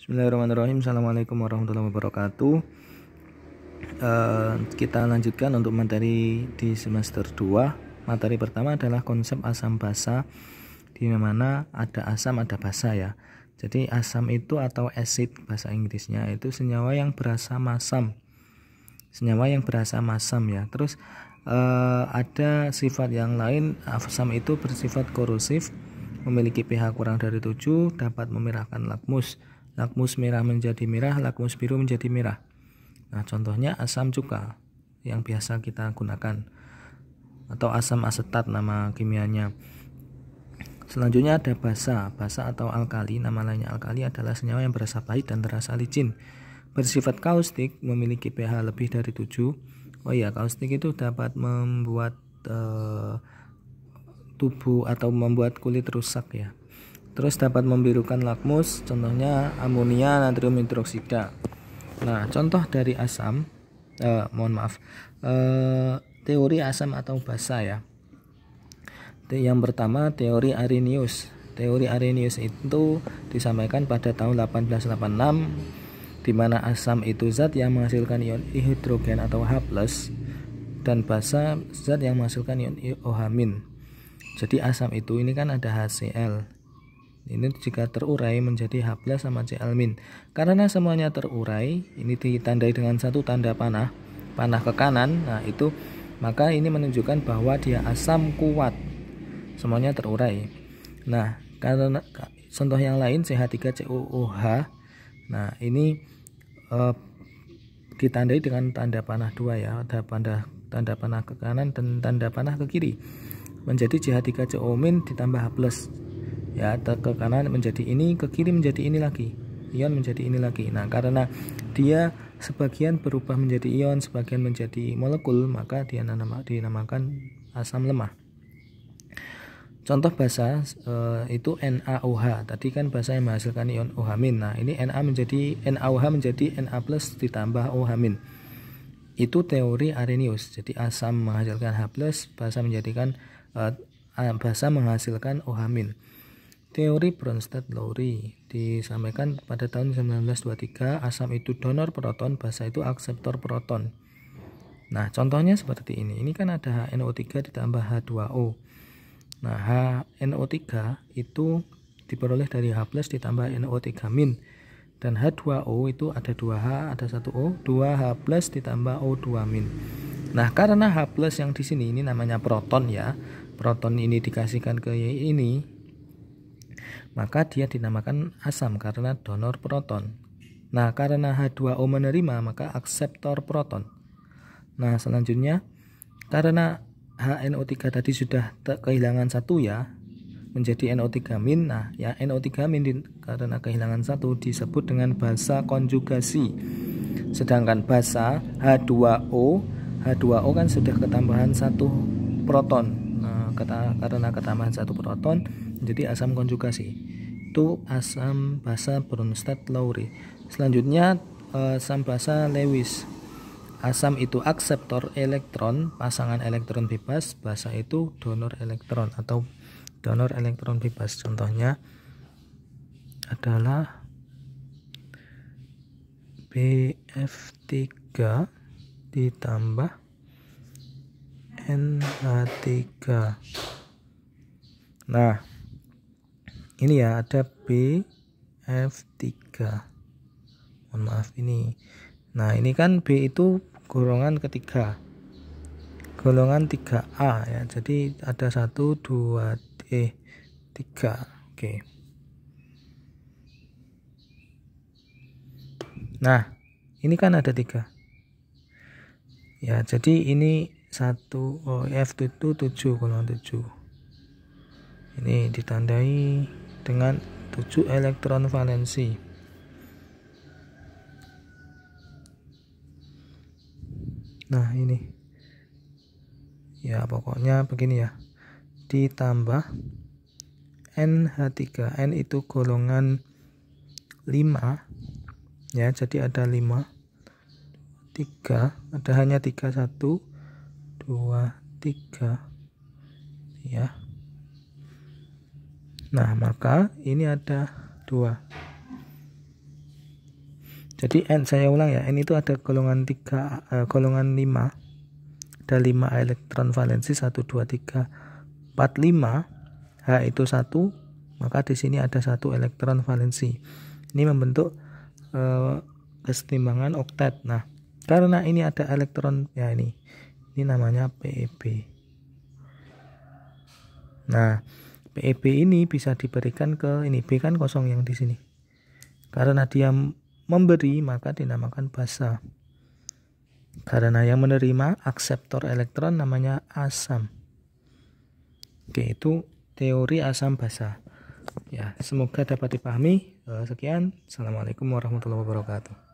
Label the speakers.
Speaker 1: Bismillahirrahmanirrahim. Assalamualaikum warahmatullahi wabarakatuh. Kita lanjutkan untuk materi di semester 2. Materi pertama adalah konsep asam basa, di mana ada asam ada basa ya. Jadi asam itu atau acid bahasa Inggrisnya itu senyawa yang berasam asam. Senyawa yang berasam asam ya. Terus ada sifat yang lain. Asam itu bersifat korosif, memiliki pH kurang dari 7, dapat memerahkan lakmus. Lakmus merah menjadi merah, lakmus biru menjadi merah. Nah, contohnya asam cuka yang biasa kita gunakan, atau asam asetat nama kimianya. Selanjutnya ada basa. Basa atau alkali, nama lainnya alkali, adalah senyawa yang berasa pahit dan terasa licin. Bersifat kaustik, memiliki pH lebih dari 7. Oh iya, kaustik itu dapat membuat tubuh atau membuat kulit rusak ya. Terus dapat membirukan lakmus, contohnya amonia, natrium hidroksida. Nah, contoh dari asam, teori asam atau basa ya. Yang pertama, teori Arrhenius. Teori Arrhenius itu disampaikan pada tahun 1886, di mana asam itu zat yang menghasilkan ion hidrogen atau H+, dan basa zat yang menghasilkan ion OH-. Jadi asam itu ini kan ada HCl. Ini jika terurai menjadi H+ sama Cl-. Karena semuanya terurai, ini ditandai dengan satu tanda panah ke kanan. Nah, itu maka ini menunjukkan bahwa dia asam kuat. Semuanya terurai. Nah, karena contoh yang lain CH3COOH. Nah, ini ditandai dengan tanda panah 2 ya. Ada tanda panah ke kanan dan tanda panah ke kiri. Menjadi CH3CO- ditambah H+. Ya, ke kanan menjadi ini, ke kiri menjadi ini lagi, ion menjadi ini lagi. Nah, karena dia sebagian berubah menjadi ion, sebagian menjadi molekul, maka dia dinamakan asam lemah. Contoh basa itu NaOH. Tadi kan basa yang menghasilkan ion OH-. Nah, ini NaOH menjadi Na+ ditambah OH-. Itu teori Arrhenius. Jadi asam menghasilkan H+, basa menghasilkan OH-. Teori Bronsted-Lowry disampaikan pada tahun 1923. Asam itu donor proton, basa itu akseptor proton. Nah, contohnya seperti ini. Ini kan ada HNO3 ditambah H2O. Nah, HNO3 itu diperoleh dari H+ ditambah NO3-. Dan H2O itu ada 2H, ada 1O, 2H+ ditambah O2-. Nah, karena H+ yang di sini ini namanya proton ya. Proton ini dikasihkan ke ini, maka dia dinamakan asam karena donor proton. Nah, karena H2O menerima, maka akseptor proton. Nah, selanjutnya karena HNO3 tadi sudah kehilangan satu ya, menjadi NO3-. Nah, ya NO3- karena kehilangan satu disebut dengan basa konjugasi. Sedangkan basa H2O kan sudah ketambahan satu proton. Nah, karena ketambahan satu proton menjadi asam konjugasi. Itu asam basa Bronsted-Lowry. Selanjutnya asam basa Lewis. Asam itu akseptor elektron, pasangan elektron bebas, basa itu donor elektron atau donor elektron bebas. Contohnya adalah BF3 ditambah NH3. Nah, ini ya ada BF3. Mohon maaf ini. Nah, ini kan B itu golongan ketiga. Golongan 3A ya. Jadi ada 1 2 3. Oke. Nah, ini kan ada 3. Ya, jadi ini 1 F itu 7, golongan 7. Ini ditandai dengan 7 elektron valensi. Nah, ini ya pokoknya begini ya, ditambah NH3. N itu golongan 5 ya, jadi ada 5 3, ada hanya 3, 1 2 3 ya. Nah, maka ini ada 2. Jadi N, saya ulang ya, N itu ada golongan 5. Ada 5 elektron valensi, 1, 2, 3, 4, 5. H itu 1, maka di sini ada 1 elektron valensi. Ini membentuk kesetimbangan oktet. Nah, karena ini ada elektron, ya ini namanya PeB. Nah, PeB ini bisa diberikan ke ini, B kan kosong yang di sini. Karena dia memberi, maka dinamakan basa. Karena yang menerima, akseptor elektron, namanya asam. Oke, itu teori asam basa. Ya, semoga dapat dipahami. Sekian. Assalamualaikum warahmatullahi wabarakatuh.